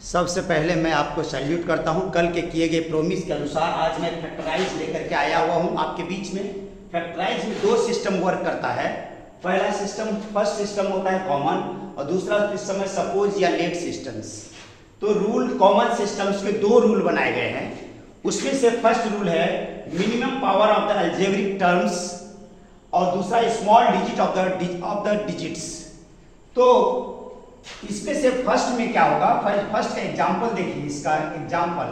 सबसे पहले मैं आपको सैल्यूट करता हूं। कल के किए गए प्रोमिस के अनुसार आज मैं फैक्टराइज लेकर के आया हुआ हूं आपके बीच में। फैक्टराइज में दो सिस्टम वर्क करता है। पहला सिस्टम, फर्स्ट सिस्टम होता है कॉमन, और दूसरा सिस्टम है सपोज या लेट सिस्टम्स। तो रूल कॉमन सिस्टम्स के दो रूल बनाए गए हैं। उसमें से फर्स्ट रूल है minimum power of the algebraic terms, और दूसरा small digit of the digits. तो इसमें से फर्स्ट में क्या होगा, फर्स्ट का एग्जांपल देखिए। इसका एग्जांपल,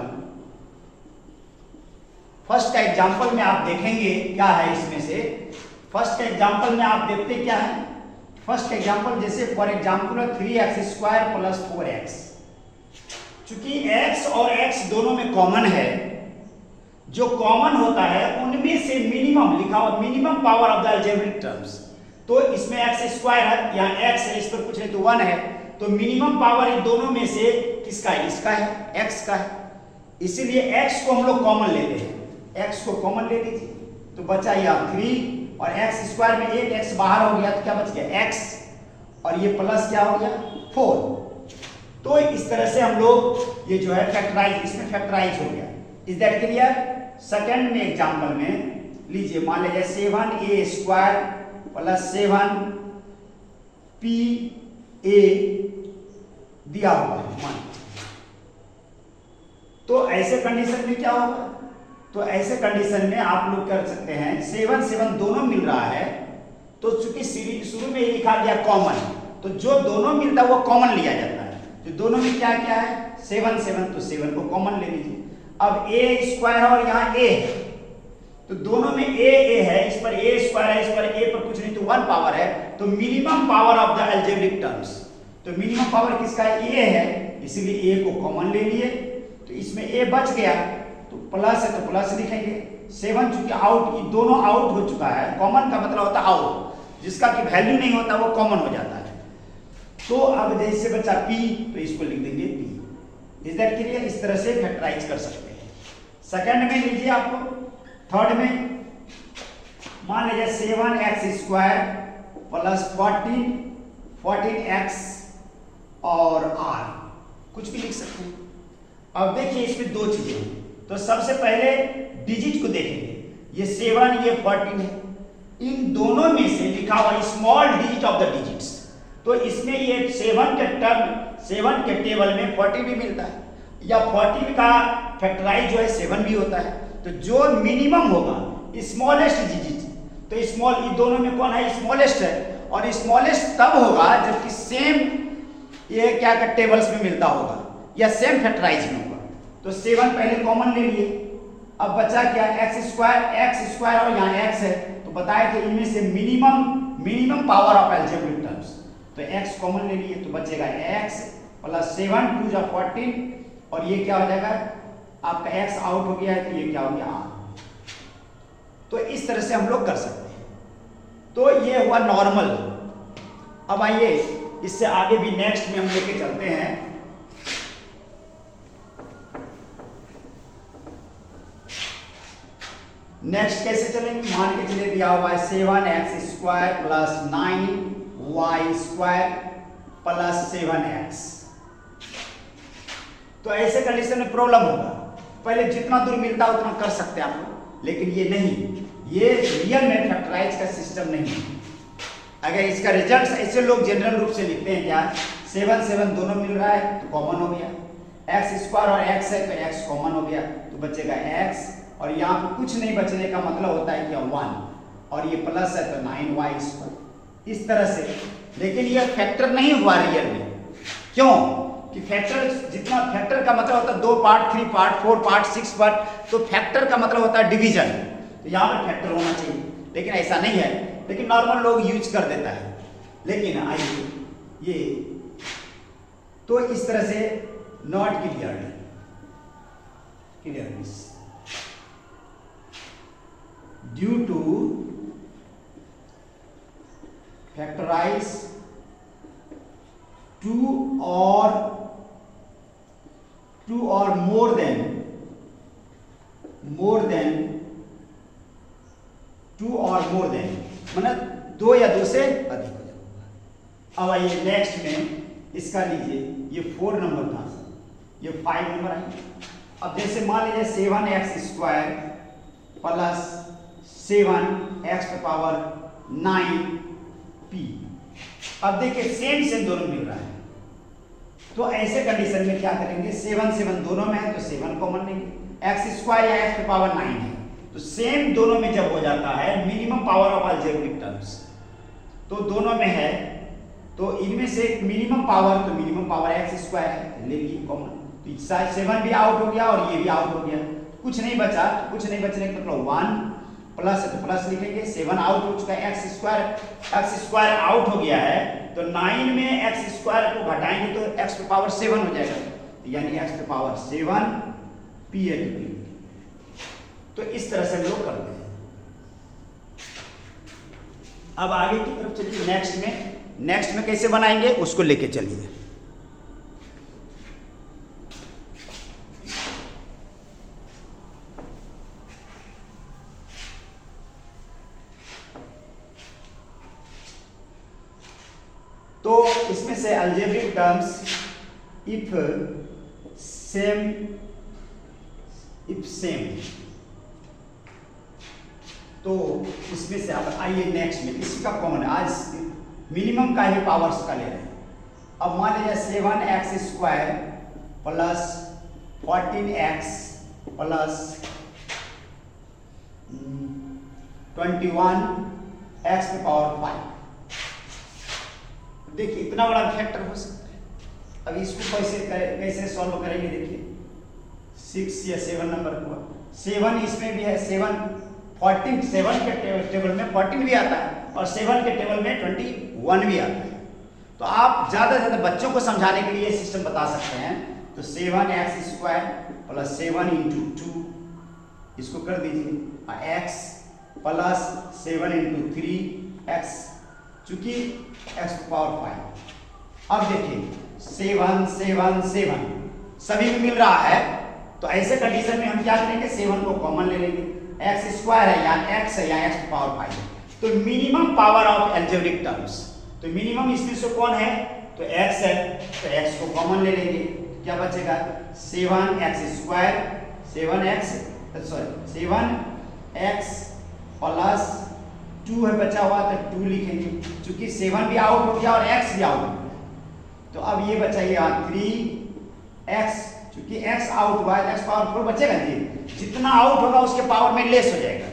फर्स्ट का एग्जांपल में आप देखेंगे क्या है। इसमें से फर्स्ट का एग्जांपल में आप देखते क्या है। फर्स्ट का एग्जांपल जैसे फॉर एग्जांपल 3x² + 4x। चूंकि x और x दोनों में कॉमन है, जो कॉमन होता है उनमें से मिनिमम लिखा हुआ, minimum power of the algebraic terms. तो इसमें x² है, यहाँ x है, इस पर कुछ नहीं तो 1 है। तो मिनिमम पावर इन दोनों में से किसका है? इसका है, x का है। इसीलिए x को हम लोग कॉमन लेते हैं। x को कॉमन ले लीजिए तो बचा यहाँ 3, और x² में एक x बाहर हो गया तो क्या बच गया? x, और ये प्लस क्या हो गया? 4। तो इस तरह से हम लोग ये जो है फैक्टराइज, इसमें फैक्टराइज हो गया। Is that clear? सेकंड में एग्जांपल में लीजिए, मान लीजिए 7a² + 7pa दिया हुआ है मान। तो ऐसे कंडीशन में क्या होगा? तो ऐसे कंडीशन में आप लोग कर सकते हैं 7 7 दोनों मिल रहा है। तो चूंकि शुरू में लिखा गया कॉमन, तो जो दोनों मिलता है वो कॉमन लिया जाता है। तो दोनों में क्या क्या है? 7 7, तो 7 को कॉमन ले लीजिए। अब a² और यहाँ a है, तो दोनों में a है, इस पर a² है, इस पर a पर कुछ नहीं तो 1 पावर है। तो minimum power of the algebraic terms, तो मिनिमम पावर किसका है? a है, इसीलिए a को कॉमन ले लिए। तो इसमें a बच गया, तो प्लस है तो प्लस लिखेंगे। 7 चूंकि आउट, ये दोनों आउट हो चुका है। कॉमन का मतलब होता है आउट, जिसका कि वैल्यू नहीं होता वो कॉमन हो जाता है। तो अब जैसे बचा p, तो इसको लिख देंगे p। Is that clear? इस तरह से फैक्टराइज कर सकते हैं। सेकंड में लीजिए आपको, थर्ड में मान लीजिए 7x² + 14x और r, कुछ भी लिख सकते हैं। अब देखिए इसमें दो चीजें हैं। तो सबसे पहले डिजिट को देखेंगे। ये 7, ये 14 है। इन दोनों में से लिखा हुआ small digit of the digits. तो इसमें ये 7 के टर्म, 7 के टेबल में 40 भी मिलता है, या 40 का फैक्टराइज जो है 7 भी होता है। तो जो मिनिमम होगा स्मॉलेस्ट डिजिट, तो स्मॉल, ये दोनों में कौन है? स्मॉलेस्ट है। और स्मॉलेस्ट तब होगा जबकि सेम ये क्या का टेबल्स में मिलता होगा या सेम फैक्टराइज में होगा। तो 7 पहले कॉमन ले लिए। अब बचा क्या? x² और यहाँ x है। तो बताया कि इनमें से minimum power of algebraic terms, तो x कॉमन ले लिए। तो बचेगा x + 7 2 = 14, और ये क्या हो जाएगा? आपका x आउट हो गया है, तो ये क्या हो गया? r। तो इस तरह से हम लोग कर सकते हैं। तो ये हुआ नॉर्मल। अब आइए इससे आगे भी नेक्स्ट में हम लेके चलते हैं। नेक्स्ट कैसे चलेंगे? मान के चले दिया हुआ है 7x² + 9y² + 7x। तो ऐसे कंडीशन में प्रॉब्लम होगा। पहले जितना दूर मिलता है उतना कर सकते हैं आप लोग, लेकिन ये नहीं, ये रियल में फैक्टराइज का सिस्टम नहीं है। अगर इसका रिजल्ट ऐसे लोग जनरल रूप से लिखते हैं क्या? 7 7 दोनों मिल रहा है तो कॉमन हो गया, x² और x है तो x कॉमन हो गया, तो बचेगा x, और यहाँ पे कुछ नहीं बचने का मतलब होता है क्या? 1, और ये प्लस है तो 9y²। इस तरह से। लेकिन ये फैक्टर नहीं हुआ रियल में। क्यों? कि फैक्टर, जितना फैक्टर का मतलब होता है 2 पार्ट, 3 पार्ट, 4 पार्ट, 6 पार्ट। तो फैक्टर का मतलब होता है डिवीजन। तो यहाँ पर फैक्टर होना चाहिए, लेकिन ऐसा नहीं है। लेकिन नॉर्मल लोग यूज कर देता है। लेकिन आइए ये, तो इस तरह से not clear due to factorise 2 or more than 2 or more than, मतलब 2 या 2 से अधिक हो जाएगा। अब आइए नेक्स्ट में इसका लीजिए, ये 4 नंबर था। ये 5 नंबर आएंगे। अब जैसे मान लीजिए 7x² प्लस 7x⁹p। अब देखिए सेम दोनों मिल रहा है, तो ऐसे कंडीशन में क्या करेंगे, 7 दोनों में है तो 7 कॉमन लेंगे, x² या x⁹ है, तो सेम दोनों में जब हो जाता है minimum power of algebraic terms, तो दोनों में है तो इनमें से मिनिमम पावर x² है, लेंगे कॉमन, तो 7 भी आउट हो गया और ये भी आउट हो गया, कुछ नहीं बचा, कुछ नहीं बचने का मतलब 1 प्लस तो प्लस लिखेंगे, 7 आउट हो चुका है, x² आउट हो गया है, तो 9 में x² को घटाएंगे तो x⁷ हो जाएगा, यानी x⁷ p। तो इस तरह से हम लोग करते हैं। अब आगे की तरफ चलिए, नेक्स्ट में कैसे बनाएंगे उसको लेके चलिए। तो इसमें से अलजेब्रिक टर्म्स इफ सेम, तो इसमें से अब आइए नेक्स्ट में, इसी का कॉमन, आज मिनिमम का ही पावर्स का ले रहे हैं। अब मान लीजिए 7x² plus 14x plus 21x⁵। देखिए इतना बड़ा फैक्टर हो सकता है। अब इसको कैसे सॉल्व करेंगे, देखिए 6 या 7 नंबर हुआ, 7 इसमें भी है, 7 के टेबल में 14 भी आता है और 7 के टेबल में 21 भी आता है। तो आप ज़्यादा से ज़्यादा बच्चों को समझाने के लिए सिस्टम बता सकते हैं, तो 7x² प्लस 7 × 2 इसको कर दीजिए, x प्लस 7 × 3x, चूंकि x⁵। अब देखिए 7 सभी में मिल रहा है, तो ऐसे कंडीशन में हम क्या करेंगे, 7 को कॉमन ले लेंगे, x² है या x है या x⁵। तो minimum power of algebraic terms, तो मिनिमम इसमें से कौन है, तो x है, तो x को कॉमन ले लेंगे, क्या बचेगा 7x प्लस 2 है बचा हुआ, तो 2 लिखेंगे, चूंकि 7 भी आउट हो गया और x भी आउट हो गया, तो अब ये बचा ये 3x, चूंकि x आउट हुआ है x⁴ बचेगा जी, जितना आउट होगा उसके पावर में लेस हो जाएगा,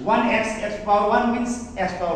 1x⁵ मीन्स x⁴